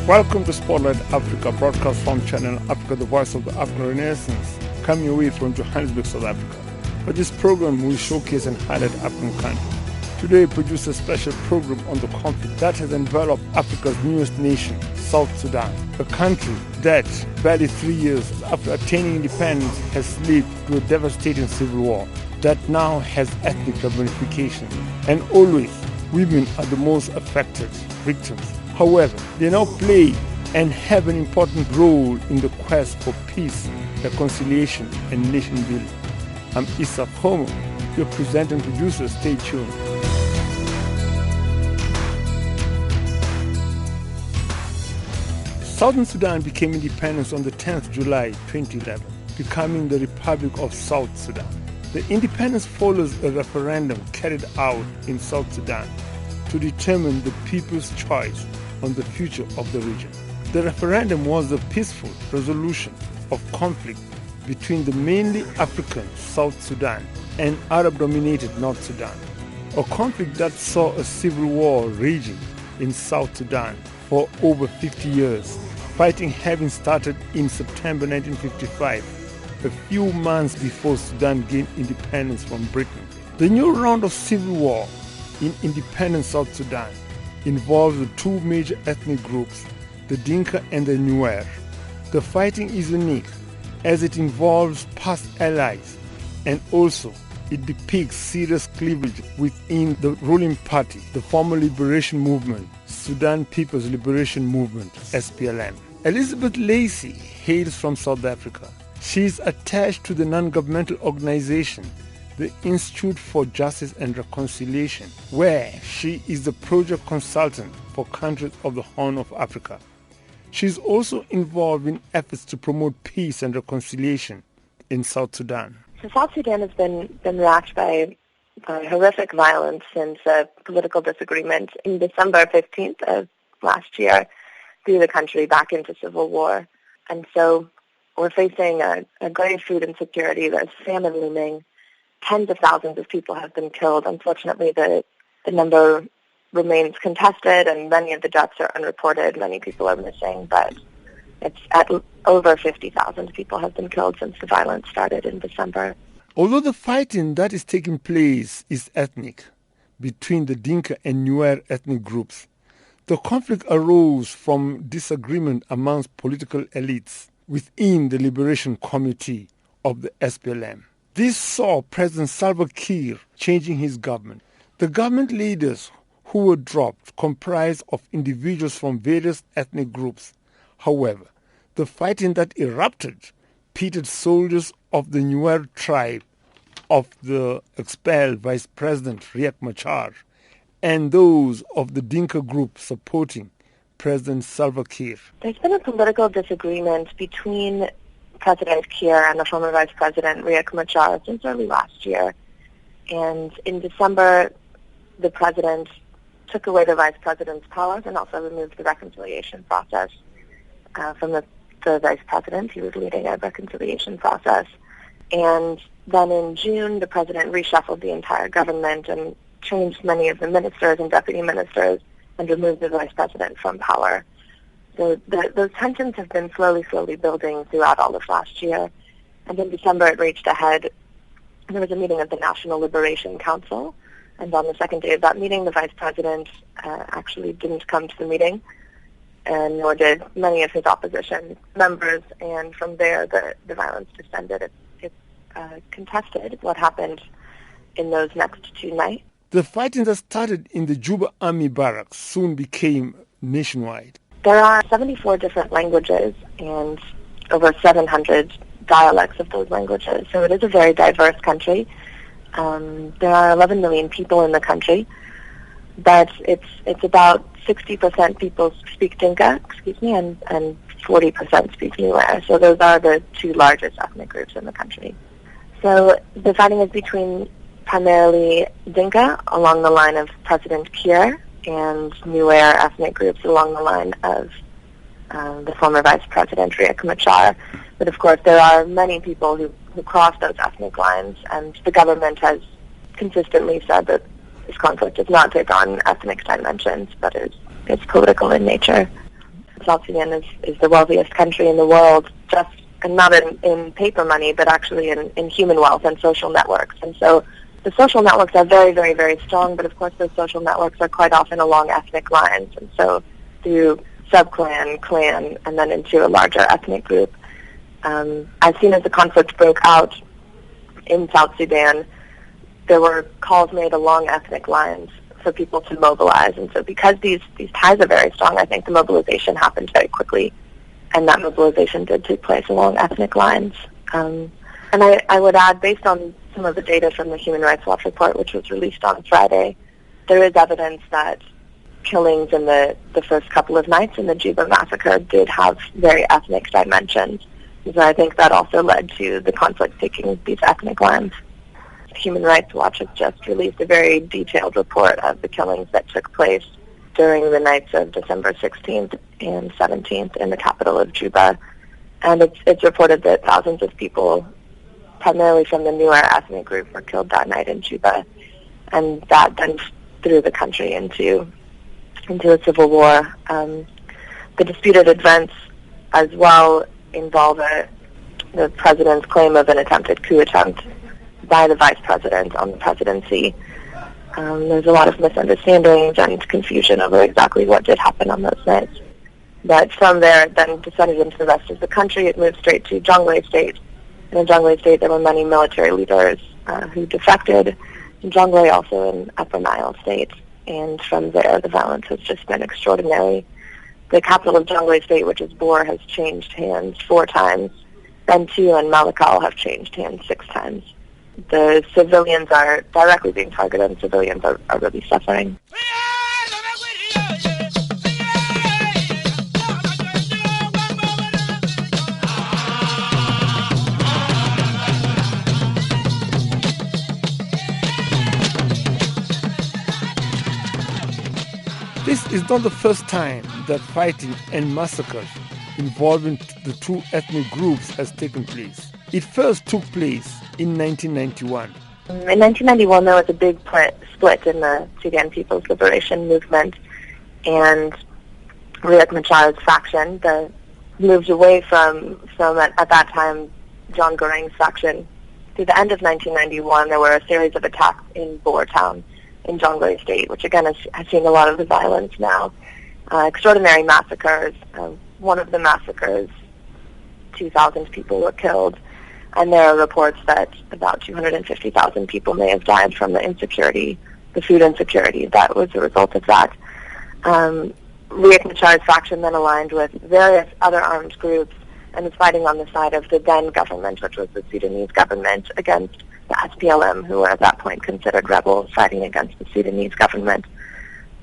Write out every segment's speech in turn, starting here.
Welcome to Spotlight Africa, broadcast from Channel Africa, the voice of the African Renaissance, coming your way from Johannesburg, South Africa. For this program, we showcase and highlight African countries. Today, we produce a special program on the conflict that has enveloped Africa's newest nation, South Sudan, a country that, barely 3 years after attaining independence, has slipped through a devastating civil war that now has ethnic ramifications. And always, women are the most affected victims. However, they now play and have an important role in the quest for peace, reconciliation, and nation building. I'm Issa Homo, your presenter and producer. Stay tuned. Southern Sudan became independent on the 10th July 2011, becoming the Republic of South Sudan. The independence follows a referendum carried out in South Sudan to determine the people's choice on the future of the region. The referendum was a peaceful resolution of conflict between the mainly African South Sudan and Arab-dominated North Sudan, a conflict that saw a civil war raging in South Sudan for over 50 years, fighting having started in September 1955, a few months before Sudan gained independence from Britain. The new round of civil war in independent South Sudan involves the two major ethnic groups, the Dinka and the Nuer. The fighting is unique as it involves past allies, and also it depicts serious cleavage within the ruling party, the former liberation movement, Sudan People's Liberation Movement, SPLM. Elizabeth Lacey hails from South Africa. She is attached to the non-governmental organization, the Institute for Justice and Reconciliation, where she is the project consultant for countries of the Horn of Africa. She is also involved in efforts to promote peace and reconciliation in South Sudan. So South Sudan has been racked by horrific violence since a political disagreement in December 15th of last year threw the country back into civil war. And so we're facing a grave food insecurity. There's famine looming. Tens of thousands of people have been killed. Unfortunately, the number remains contested, and many of the deaths are unreported. Many people are missing, but it's at over 50,000 people have been killed since the violence started in December. Although the fighting that is taking place is ethnic, between the Dinka and Nuer ethnic groups, the conflict arose from disagreement amongst political elites within the Liberation Committee of the SPLM. This saw President Salva Kiir changing his government. The government leaders who were dropped comprised of individuals from various ethnic groups. However, the fighting that erupted pitted soldiers of the Nuer tribe of the expelled Vice President Riek Machar and those of the Dinka group supporting President Salva Kiir. There's been a political disagreement between President Kiir and the former Vice President Riek Machar since early last year. And in December, the President took away the Vice President's powers and also removed the reconciliation process from the Vice President. He was leading a reconciliation process. And then in June, the President reshuffled the entire government and changed many of the ministers and deputy ministers and removed the Vice President from power. So those tensions have been slowly building throughout all of last year. And in December, it reached a head. There was a meeting of the National Liberation Council. And on the second day of that meeting, the Vice President actually didn't come to the meeting, and nor did many of his opposition members. And from there, the violence descended. It's contested what happened in those next two nights. The fighting that started in the Juba Army barracks soon became nationwide. There are 74 different languages and over 700 dialects of those languages, so it is a very diverse country. There are 11 million people in the country, but it's about 60% people speak Dinka, and 40% speak Nuer. So those are the two largest ethnic groups in the country. So the fighting is between primarily Dinka along the line of President Kiir and Nuer ethnic groups along the line of the former Vice President Riek Machar. But of course, there are many people who cross those ethnic lines, and the government has consistently said that this conflict does not take on ethnic dimensions, but is political in nature. South Sudan is the wealthiest country in the world, just and not in paper money, but actually in human wealth and social networks. And so the social networks are very, very, very strong, but of course those social networks are quite often along ethnic lines. And so through sub-clan, clan, and then into a larger ethnic group. As soon as the conflict broke out in South Sudan, there were calls made along ethnic lines for people to mobilize. And so because these ties are very strong, I think the mobilization happened very quickly, and that mobilization did take place along ethnic lines. And I would add, based on some of the data from the Human Rights Watch report, which was released on Friday, there is evidence that killings in the first couple of nights in the Juba massacre did have very ethnic dimensions. So I think that also led to the conflict taking these ethnic lines. Human Rights Watch has just released a very detailed report of the killings that took place during the nights of December 16th and 17th in the capital of Juba. And it's reported that thousands of people, primarily from the newer ethnic group, were killed that night in Juba. And that then threw the country into a civil war. The disputed events as well involve the president's claim of an attempted coup attempt by the vice president on the presidency. There's a lot of misunderstandings and confusion over exactly what did happen on those nights. But from there, it then descended into the rest of the country. It moved straight to Jonglei State. And in Jonglei State, there were many military leaders who defected. In Jonglei, also in Upper Nile State. And from there, the violence has just been extraordinary. The capital of Jonglei State, which is Bor, has changed hands 4 times. Bentiu and Malakal have changed hands 6 times. The civilians are directly being targeted, and civilians are really suffering. This is not the first time that fighting and massacres involving the 2 ethnic groups has taken place. It first took place in 1991. In 1991, there was a big split in the Sudan People's Liberation Movement, and Riek Machar's faction moved away from at that time, John Garang's faction. Through the end of 1991, there were a series of attacks in Bor town in Jonglei State, which again has seen a lot of the violence now. Extraordinary massacres. One of the massacres, 2,000 people were killed, and there are reports that about 250,000 people may have died from the food insecurity that was a result of that. Riek Machar's faction then aligned with various other armed groups and was fighting on the side of the then government, which was the Sudanese government, against the SPLM, who were at that point considered rebels, fighting against the Sudanese government.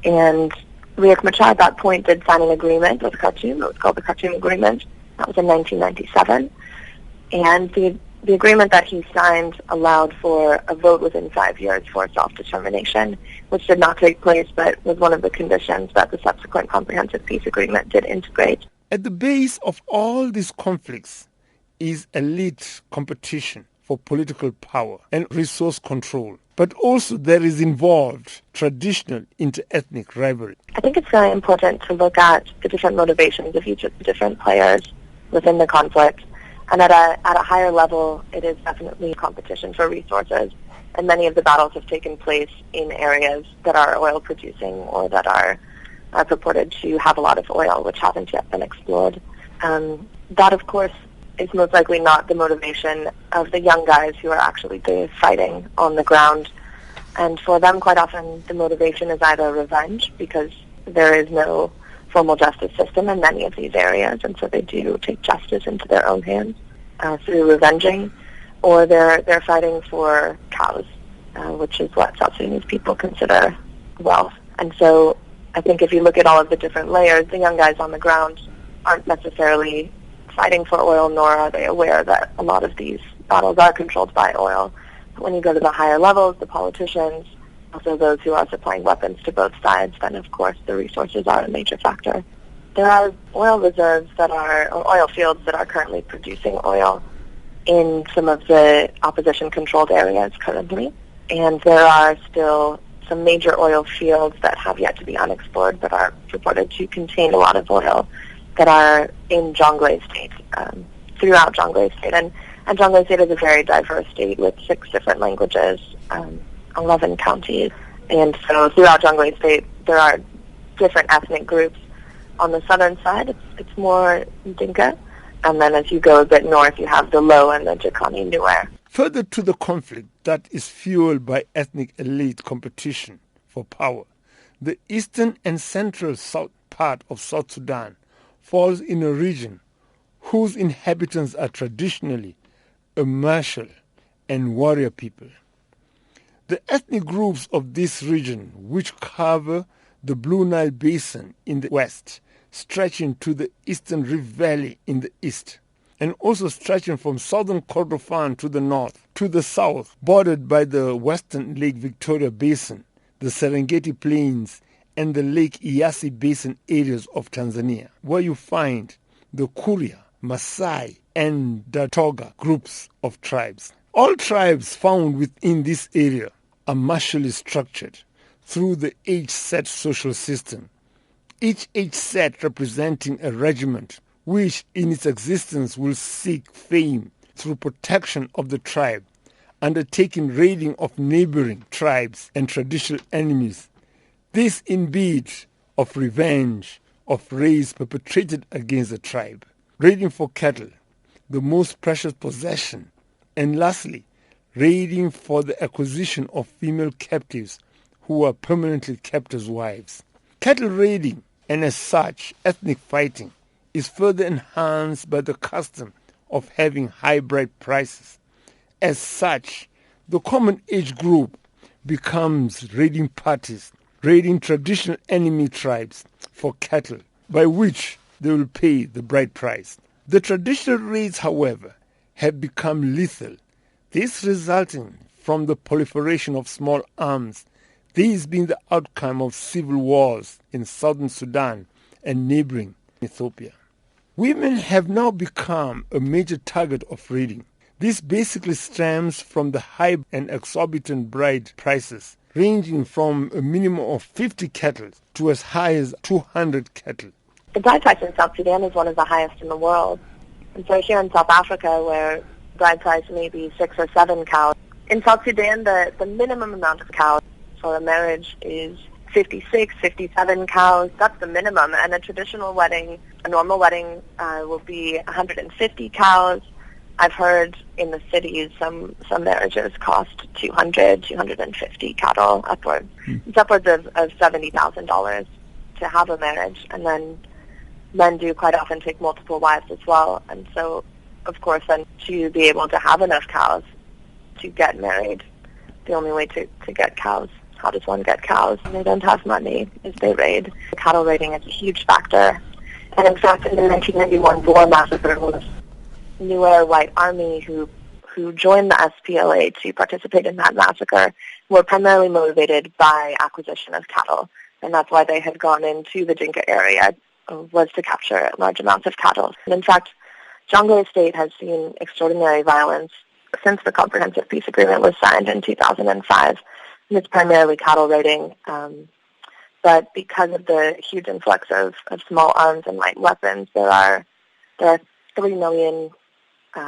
And Riek Machar at that point did sign an agreement with Khartoum. It was called the Khartoum Agreement. That was in 1997. And the agreement that he signed allowed for a vote within 5 years for self-determination, which did not take place, but was one of the conditions that the subsequent Comprehensive Peace Agreement did integrate. At the base of all these conflicts is elite competition for political power and resource control. But also there is involved traditional inter-ethnic rivalry. I think it's very important to look at the different motivations of each of the different players within the conflict. And at a higher level, it is definitely competition for resources. And many of the battles have taken place in areas that are oil producing or that are purported to have a lot of oil, which haven't yet been explored. That, of course, is most likely not the motivation of the young guys who are actually fighting on the ground. And for them, quite often, the motivation is either revenge, because there is no formal justice system in many of these areas, and so they do take justice into their own hands through revenging, or they're fighting for cows, which is what South Sudanese people consider wealth. And so I think if you look at all of the different layers, the young guys on the ground aren't necessarily fighting for oil, nor are they aware that a lot of these battles are controlled by oil. But when you go to the higher levels, the politicians, also those who are supplying weapons to both sides, then of course the resources are a major factor. There are oil reserves or oil fields that are currently producing oil in some of the opposition-controlled areas currently, and there are still some major oil fields that have yet to be unexplored but are reported to contain a lot of oil that are in Jonglei State, throughout Jonglei State. And Jonglei State is a very diverse state with 6 different languages, 11 counties. And so throughout Jonglei State, there are different ethnic groups. On the southern side, it's more Dinka. And then as you go a bit north, you have the Low and the Jikani Nuer. Further to the conflict that is fueled by ethnic elite competition for power, the eastern and central south part of South Sudan falls in a region whose inhabitants are traditionally a martial and warrior people. The ethnic groups of this region, which cover the Blue Nile Basin in the west, stretching to the Eastern Rift Valley in the east, and also stretching from southern Kordofan to the north, to the south, bordered by the western Lake Victoria Basin, the Serengeti Plains, and the Lake Eyasi Basin areas of Tanzania, where you find the Kuria, Maasai, and Datoga groups of tribes. All tribes found within this area are martially structured through the age-set social system, each age set representing a regiment which in its existence will seek fame through protection of the tribe, undertaking raiding of neighboring tribes and traditional enemies. This in bid of revenge of raids perpetrated against the tribe, raiding for cattle, the most precious possession, and lastly, raiding for the acquisition of female captives who are permanently kept as wives. Cattle raiding, and as such, ethnic fighting, is further enhanced by the custom of having high bride prices. As such, the common age group becomes raiding parties, raiding traditional enemy tribes for cattle, by which they will pay the bride price. The traditional raids, however, have become lethal, this resulting from the proliferation of small arms, these being the outcome of civil wars in southern Sudan and neighboring Ethiopia. Women have now become a major target of raiding. This basically stems from the high and exorbitant bride prices, ranging from a minimum of 50 cattle to as high as 200 cattle. The bride price in South Sudan is one of the highest in the world. And so here in South Africa, where bride price may be 6 or 7 cows, in South Sudan, the minimum amount of cows for a marriage is 56, 57 cows. That's the minimum. And a traditional wedding, a normal wedding, will be 150 cows. I've heard in the cities some marriages cost 250 cattle upwards. It's upwards of $70,000 to have a marriage. And then men do quite often take multiple wives as well. And so, of course, then to be able to have enough cows to get married, the only way to get cows, how does one get cows? They don't have money, is they raid. Cattle raiding is a huge factor. And in fact, in the 1991 Boer massacre, was Nuer White Army who joined the SPLA to participate in that massacre were primarily motivated by acquisition of cattle. And that's why they had gone into the Dinka area, was to capture large amounts of cattle. And in fact, Jonglei State has seen extraordinary violence since the Comprehensive Peace Agreement was signed in 2005. And it's primarily cattle raiding. But because of the huge influx of small arms and light weapons, there are 3 million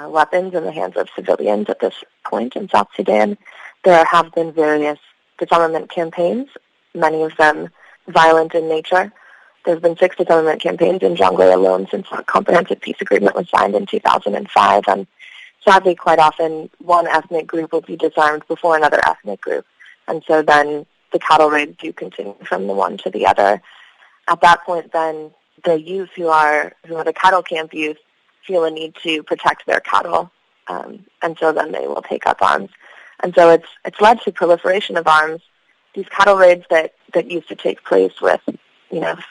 weapons in the hands of civilians at this point in South Sudan. There have been various disarmament campaigns, many of them violent in nature. There's been 6 disarmament campaigns in Jonglei alone since the Comprehensive Peace Agreement was signed in 2005. And sadly, quite often, one ethnic group will be disarmed before another ethnic group. And so then the cattle raids do continue from the one to the other. At that point, then, the youth who are the cattle camp youth feel a need to protect their cattle, and so then they will take up arms. And so it's led to proliferation of arms. These cattle raids that used to take place with,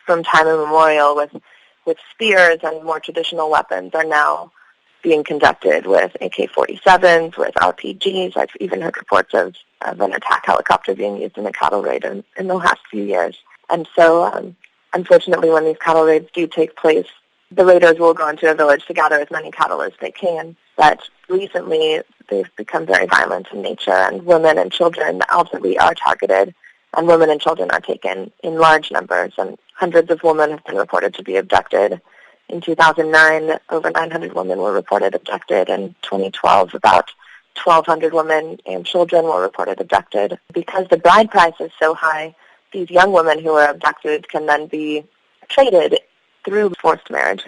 from time immemorial with spears and more traditional weapons are now being conducted with AK-47s, with RPGs. I've even heard reports of an attack helicopter being used in a cattle raid in the last few years. And so, unfortunately, when these cattle raids do take place, the raiders will go into a village to gather as many cattle as they can. But recently, they've become very violent in nature, and women and children elderly are targeted, and women and children are taken in large numbers, and hundreds of women have been reported to be abducted In 2009, over 900 women were reported abducted. In 2012, about 1,200 women and children were reported abducted. Because the bride price is so high, these young women who are abducted can then be traded through forced marriage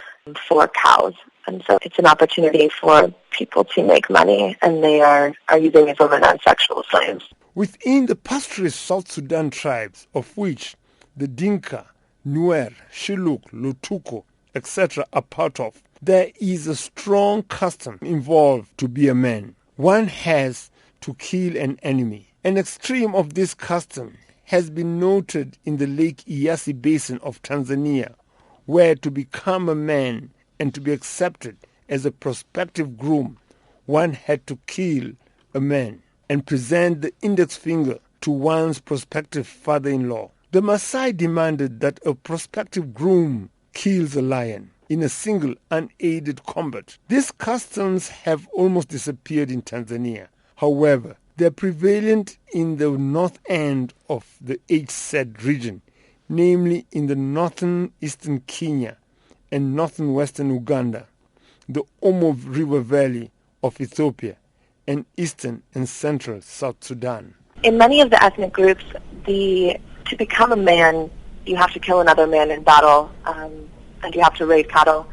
for cows. And so it's an opportunity for people to make money, and they are using these women as sexual slaves. Within the pastoralist South Sudan tribes, of which the Dinka, Nuer, Shilluk, Lotuko, etc. are part of, there is a strong custom involved to be a man. One has to kill an enemy. An extreme of this custom has been noted in the Lake Eyasi Basin of Tanzania, where to become a man and to be accepted as a prospective groom, one had to kill a man and present the index finger to one's prospective father-in-law. The Maasai demanded that a prospective groom kills a lion in a single unaided combat. These customs have almost disappeared in Tanzania. However, they are prevalent in the north end of the HZ region, namely in the northern eastern Kenya and northern western Uganda, the Omo River Valley of Ethiopia, and eastern and central South Sudan. In many of the ethnic groups, to become a man, you have to kill another man in battle, and you have to raid cattle.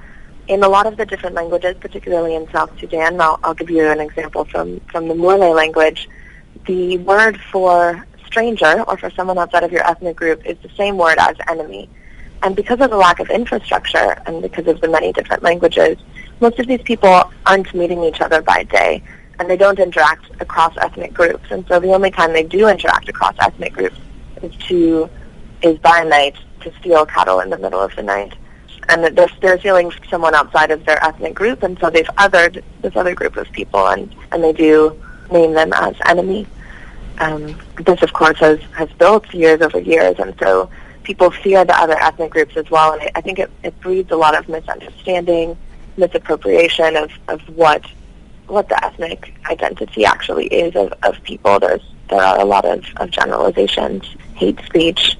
In a lot of the different languages, particularly in South Sudan, I'll give you an example from the Morley language, the word for stranger or for someone outside of your ethnic group is the same word as enemy. And because of the lack of infrastructure and because of the many different languages, most of these people aren't meeting each other by day, and they don't interact across ethnic groups. And so the only time they do interact across ethnic groups is by night, to steal cattle in the middle of the night. And they're stealing someone outside of their ethnic group, and so they've othered this other group of people, and they do name them as enemy. This, of course, has built years over years, and so people fear the other ethnic groups as well, and I think it breeds a lot of misunderstanding, misappropriation of what the ethnic identity actually is of people. There are a lot of generalizations, hate speech,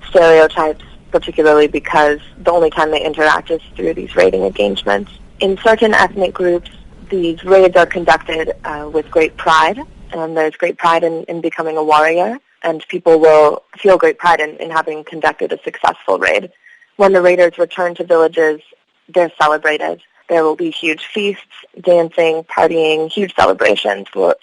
stereotypes, particularly because the only time they interact is through these raiding engagements. In certain ethnic groups, these raids are conducted with great pride, and there's great pride in becoming a warrior, and people will feel great pride in having conducted a successful raid. When the raiders return to villages, they're celebrated. There will be huge feasts, dancing, partying, huge celebrations for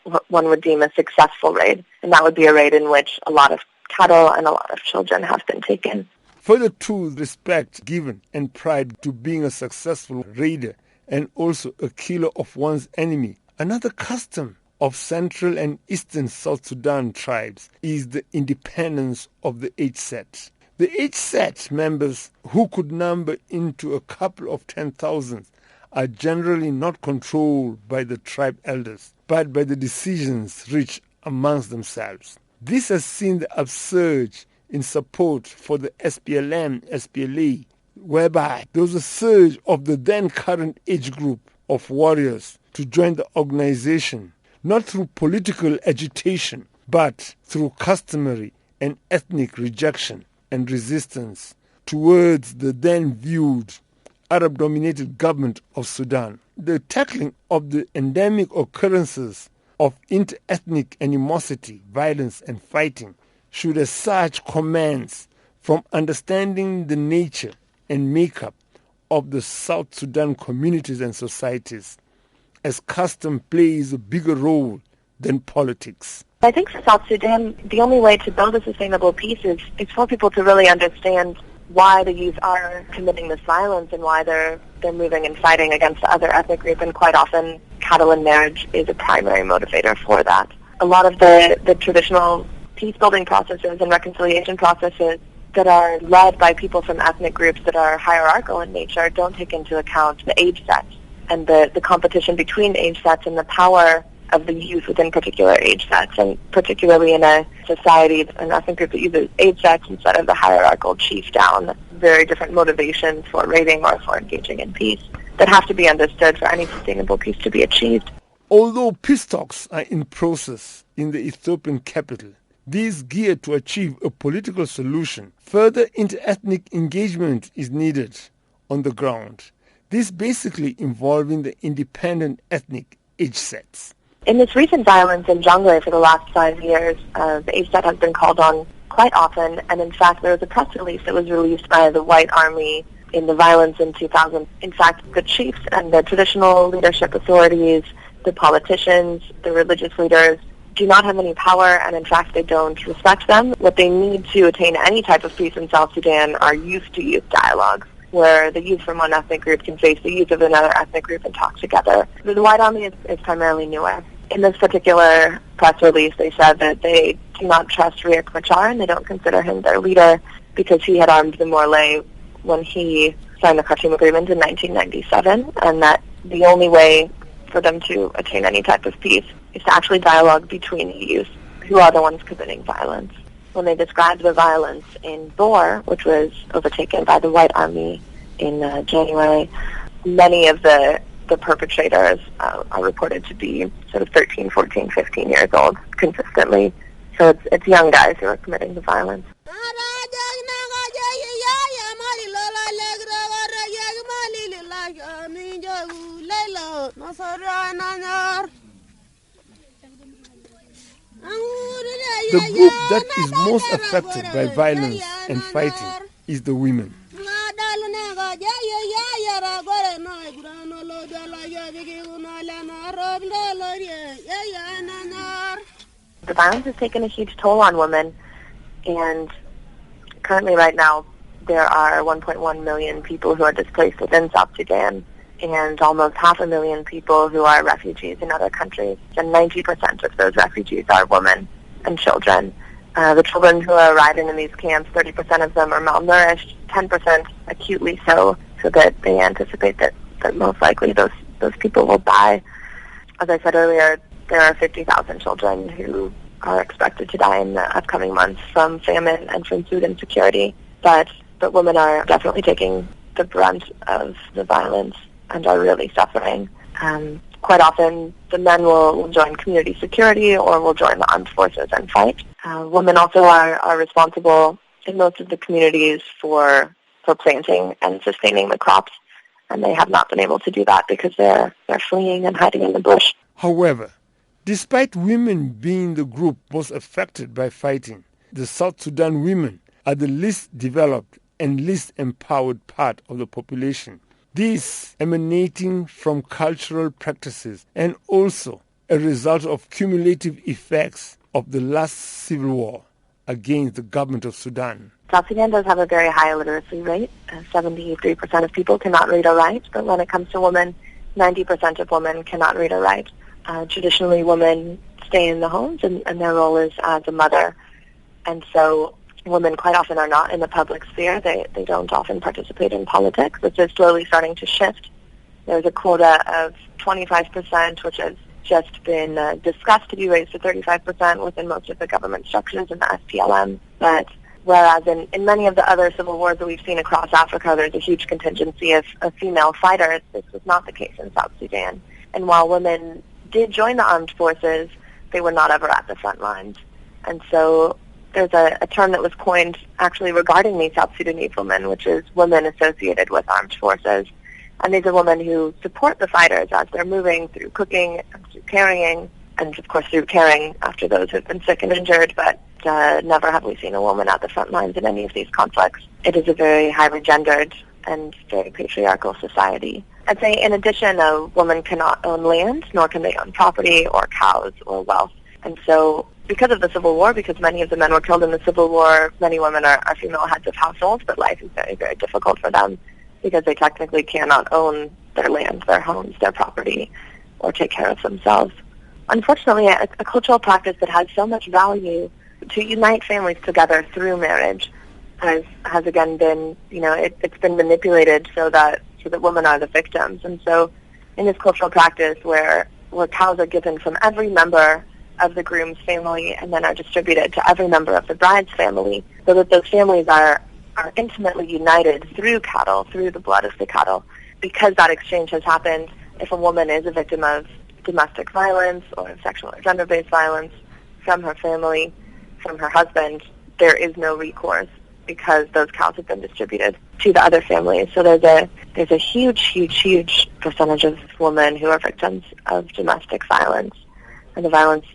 what one would deem a successful raid, and that would be a raid in which a lot of cattle and a lot of children have been taken. Further to respect given and pride to being a successful raider and also a killer of one's enemy, another custom of Central and Eastern South Sudan tribes is the independence of the HZ. The HZ members, who could number into a couple of 10,000, are generally not controlled by the tribe elders, but by the decisions reached amongst themselves. This has seen the upsurge in support for the SPLA, whereby there was a surge of the then current age group of warriors to join the organization, not through political agitation, but through customary and ethnic rejection and resistance towards the then viewed Arab-dominated government of Sudan. The tackling of the endemic occurrences of inter-ethnic animosity, violence, and fighting should as such commence from understanding the nature and makeup of the South Sudan communities and societies, as custom plays a bigger role than politics. I think for South Sudan, the only way to build a sustainable peace is for people to really understand why the youth are committing this violence and why they're moving and fighting against the other ethnic group, and quite often cattle and marriage is a primary motivator for that. A lot of the traditional peace-building processes and reconciliation processes that are led by people from ethnic groups that are hierarchical in nature don't take into account the age sets and the competition between age sets and the power of the youth within particular age sets, and particularly in a society, an ethnic group that uses age sets instead of the hierarchical chief down. Very different motivations for raiding or for engaging in peace that have to be understood for any sustainable peace to be achieved. Although peace talks are in process in the Ethiopian capital, these geared to achieve a political solution, further inter-ethnic engagement is needed, on the ground. This basically involving the independent ethnic age sets. In this recent violence in Jonglei for the last 5 years, the age set has been called on quite often, and in fact there was a press release that was released by the White Army in the violence in 2000. In fact, the chiefs and the traditional leadership authorities, the politicians, the religious leaders, do not have any power, and in fact they don't respect them. What they need to attain any type of peace in South Sudan are youth-to-youth dialogues, where the youth from one ethnic group can face the youth of another ethnic group and talk together. The White Army is primarily newer. In this particular press release, they said that they do not trust Riek Machar and they don't consider him their leader because he had armed the Morley when he signed the Khartoum Agreement in 1997, and that the only way for them to attain any type of peace is to actually dialogue between the youth, who are the ones committing violence. When they described the violence in Bor, which was overtaken by the White Army in January, many of the perpetrators are reported to be sort of 13, 14, 15 years old consistently. So it's young guys who are committing the violence. The group that is most affected by violence and fighting is the women. The violence has taken a huge toll on women, and currently right now there are 1.1 million people who are displaced within South Sudan, and almost 500,000 people who are refugees in other countries, and 90% of those refugees are women and children. The children who are arriving in these camps, 30% of them are malnourished, 10% acutely so that they anticipate that most likely those people will die. As I said earlier, there are 50,000 children who are expected to die in the upcoming months from famine and from food insecurity, but women are definitely taking the brunt of the violence and are really suffering. Quite often, the men will join community security or will join the armed forces and fight. Women also are responsible in most of the communities for planting and sustaining the crops, and they have not been able to do that because they're fleeing and hiding in the bush. However, despite women being the group most affected by fighting, the South Sudan women are the least developed and least empowered part of the population. This emanating from cultural practices and also a result of cumulative effects of the last civil war against the government of Sudan. South Sudan does have a very high illiteracy rate. 73% of people cannot read or write, but when it comes to women, 90% of women cannot read or write. Traditionally, women stay in the homes, and their role is as a mother. And so women quite often are not in the public sphere. They don't often participate in politics, which is slowly starting to shift. There's a quota of 25%, which has just been discussed to be raised to 35% within most of the government structures in the SPLM. But whereas in many of the other civil wars that we've seen across Africa, there's a huge contingency of female fighters. This was not the case in South Sudan. And while women did join the armed forces, they were not ever at the front lines. And so there's a term that was coined actually regarding these South Sudanese women, which is women associated with armed forces. And these are women who support the fighters as they're moving through cooking, and through carrying, and of course through caring after those who've been sick and injured, but never have we seen a woman at the front lines in any of these conflicts. It is a very highly gendered and very patriarchal society. I'd say in addition, a woman cannot own land, nor can they own property or cows or wealth. And so because of the Civil War, because many of the men were killed in the Civil War, many women are female heads of households, but life is very, very difficult for them because they technically cannot own their land, their homes, their property, or take care of themselves. Unfortunately, a cultural practice that has so much value to unite families together through marriage has again been, it's been manipulated so that women are the victims. And so in this cultural practice where cows are given from every member of the groom's family and then are distributed to every member of the bride's family, so that those families are intimately united through cattle, through the blood of the cattle. Because that exchange has happened, if a woman is a victim of domestic violence or sexual or gender-based violence from her family, from her husband, there is no recourse because those cows have been distributed to the other families. So there's a huge percentage of women who are victims of domestic violence, and the violence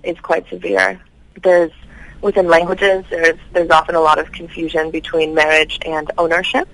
is quite severe. Within languages, there's often a lot of confusion between marriage and ownership.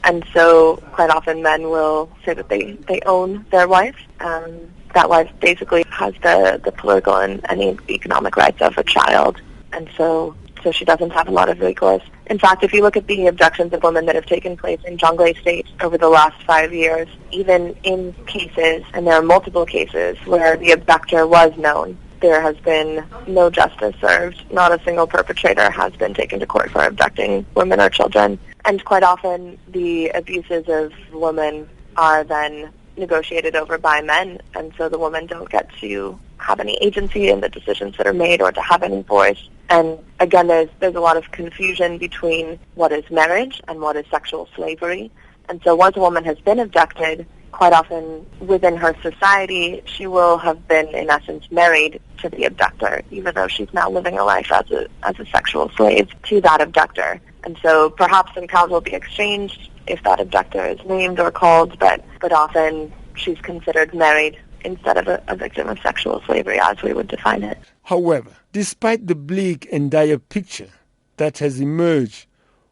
And so quite often men will say that they own their wife. That wife basically has the political and economic rights of a child. And so she doesn't have a lot of recourse. In fact, if you look at the abductions of women that have taken place in Jonglei State over the last 5 years, even in cases, and there are multiple cases, where the abductor was known, there has been no justice served. Not a single perpetrator has been taken to court for abducting women or children. And quite often the abuses of women are then negotiated over by men, and so the women don't get to have any agency in the decisions that are made or to have any voice. And again, there's a lot of confusion between what is marriage and what is sexual slavery. And so once a woman has been abducted, quite often within her society, she will have been, in essence, married to the abductor, even though she's now living a life as a sexual slave to that abductor. And so perhaps some cows will be exchanged if that abductor is named or called, but often she's considered married instead of a victim of sexual slavery as we would define it. However, despite the bleak and dire picture that has emerged,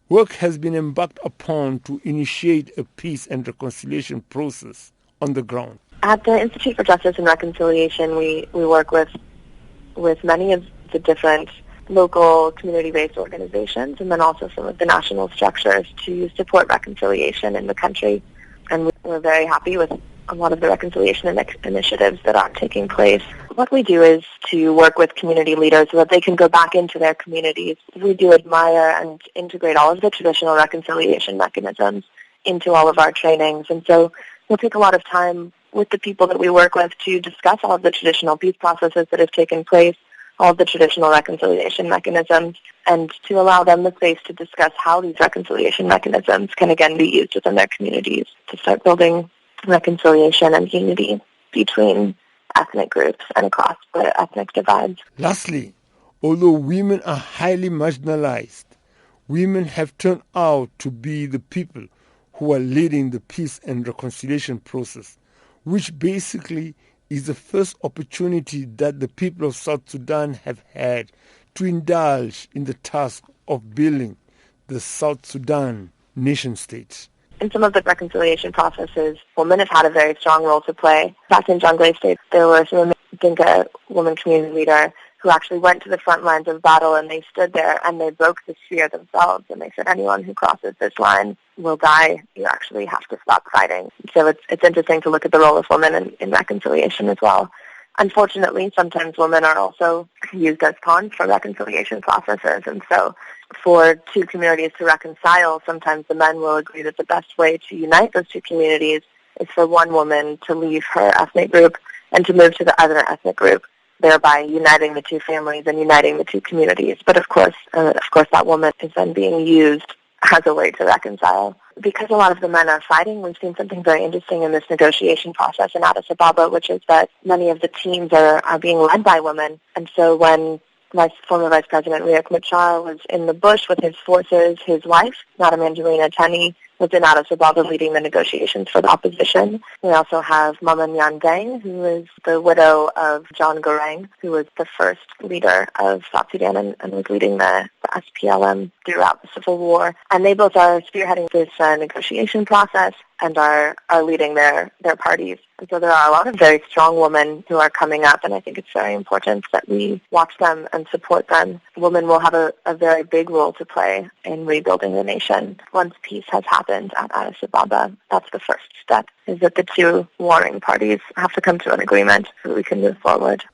work has been embarked upon to initiate a peace and reconciliation process on the ground. At the Institute for Justice and Reconciliation, we work with many of the different local community-based organizations and then also some of the national structures to support reconciliation in the country. And we're very happy with a lot of the reconciliation initiatives that are taking place. What we do is to work with community leaders so that they can go back into their communities. We do admire and integrate all of the traditional reconciliation mechanisms into all of our trainings. And so we'll take a lot of time with the people that we work with to discuss all of the traditional peace processes that have taken place, all of the traditional reconciliation mechanisms, and to allow them the space to discuss how these reconciliation mechanisms can again be used within their communities to start building reconciliation and unity between ethnic groups and across the ethnic divides. Lastly, although women are highly marginalized, women have turned out to be the people who are leading the peace and reconciliation process, which basically is the first opportunity that the people of South Sudan have had to indulge in the task of building the South Sudan nation-state. In some of the reconciliation processes, women have had a very strong role to play. Back in Jonglei State, there was a Dinka woman community leader who actually went to the front lines of battle, and they stood there and they broke the spear themselves, and they said, anyone who crosses this line will die. You actually have to stop fighting. So it's interesting to look at the role of women in reconciliation as well. Unfortunately, sometimes women are also used as pawns for reconciliation processes, and so for two communities to reconcile, sometimes the men will agree that the best way to unite those two communities is for one woman to leave her ethnic group and to move to the other ethnic group, thereby uniting the two families and uniting the two communities. But of course, that woman is then being used as a way to reconcile. Because a lot of the men are fighting, we've seen something very interesting in this negotiation process in Addis Ababa, which is that many of the teams are being led by women. And so when former Vice President Riek Machar was in the bush with his forces, his wife, Madam Angelina Teny, was in Addis Ababa leading the negotiations for the opposition. We also have Mama Nyan Deng, who is the widow of John Garang, who was the first leader of South Sudan and was leading the SPLM throughout the Civil War. And they both are spearheading this negotiation process and are leading their parties. And so there are a lot of very strong women who are coming up, and I think it's very important that we watch them and support them. Women will have a very big role to play in rebuilding the nation. Once peace has happened at Addis Ababa, that's the first step, is that the two warring parties have to come to an agreement so that we can move forward.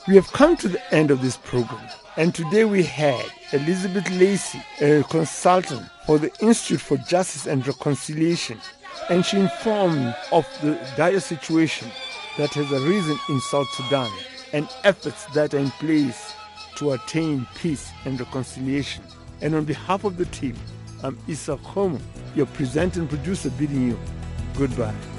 We have come to the end of this program, and today we had Elizabeth Lacey, a consultant for the Institute for Justice and Reconciliation, and she informed of the dire situation that has arisen in South Sudan and efforts that are in place to attain peace and reconciliation. And on behalf of the team, I'm Issa Khomo, your presenter and producer, bidding you goodbye.